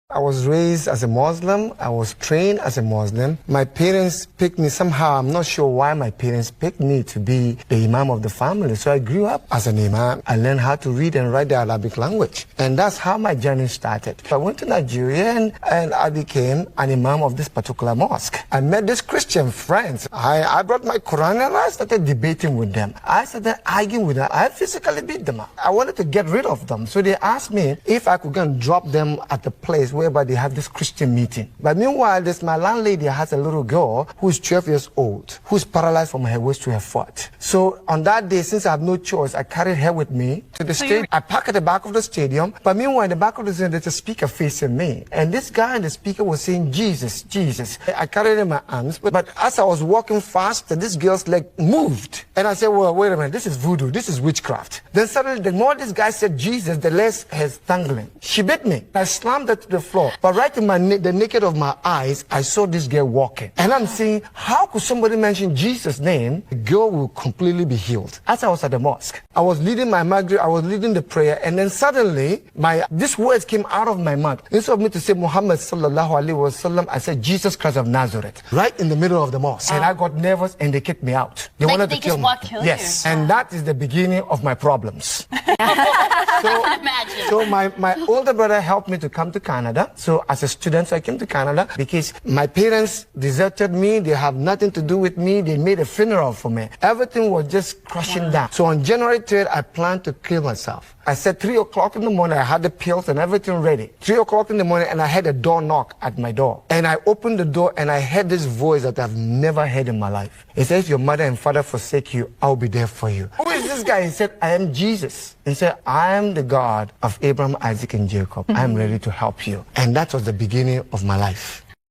I was raised as a Muslim. I was trained as a Muslim. My parents picked me somehow. I'm not sure why my parents picked me to be the imam of the family. So I grew up as an imam. I learned how to read and write the Arabic language. And that's how my journey started. I went to Nigeria and I became an imam of this particular mosque. I met these Christian friends. I brought my Quran and I started debating with them. I started arguing with them. I physically beat them up. I wanted to get rid of them. So they asked me if I could go and drop them at the place whereby they have this Christian meeting. But meanwhile, my landlady has a little girl who's 12 years old, who's paralyzed from her waist to her foot. So on that day, since I have no choice, I carried her with me to the stadium. I parked at the back of the stadium. But meanwhile, in the back of the stadium, there's a speaker facing me. And this guy in the speaker was saying, Jesus, Jesus. I carried her in my arms. But as I was walking fast, this girl's leg moved. And I said, well, wait a minute, this is voodoo, this is witchcraft. Then suddenly, the more this guy said Jesus, the less her tangling. She bit me. I slammed her to the floor. But right in the naked of my eyes, I saw this girl walking. And I'm saying, how could somebody mention Jesus' name? The girl will completely be healed. As I was at the mosque, I was leading my Maghrib, I was leading the prayer, and then suddenly, these words came out of my mouth. Instead of me to say Muhammad sallallahu alaihi wasallam, I said Jesus Christ of Nazareth, right in the middle of the mosque. And I got nervous and they kicked me out. They wanted to kill me. Yes. And that is the beginning of my problems. So my older brother helped me to come to Canada. So as a student, I came to Canada because my parents deserted me. They have nothing to do with me. They made a funeral for me. Everything was just crashing down. So on January 3rd, I planned to kill myself. I said 3 o'clock in the morning, I had the pills and everything ready. 3 o'clock in the morning, and I had a door knock at my door. And I opened the door and I heard this voice that I've never heard in my life. It says, if your mother and father forsake you, I'll be there for you. Who is this guy? He said, I am Jesus. He said, I am the God of Abraham, Isaac, and Jacob. I am ready to help you. And that was the beginning of my life.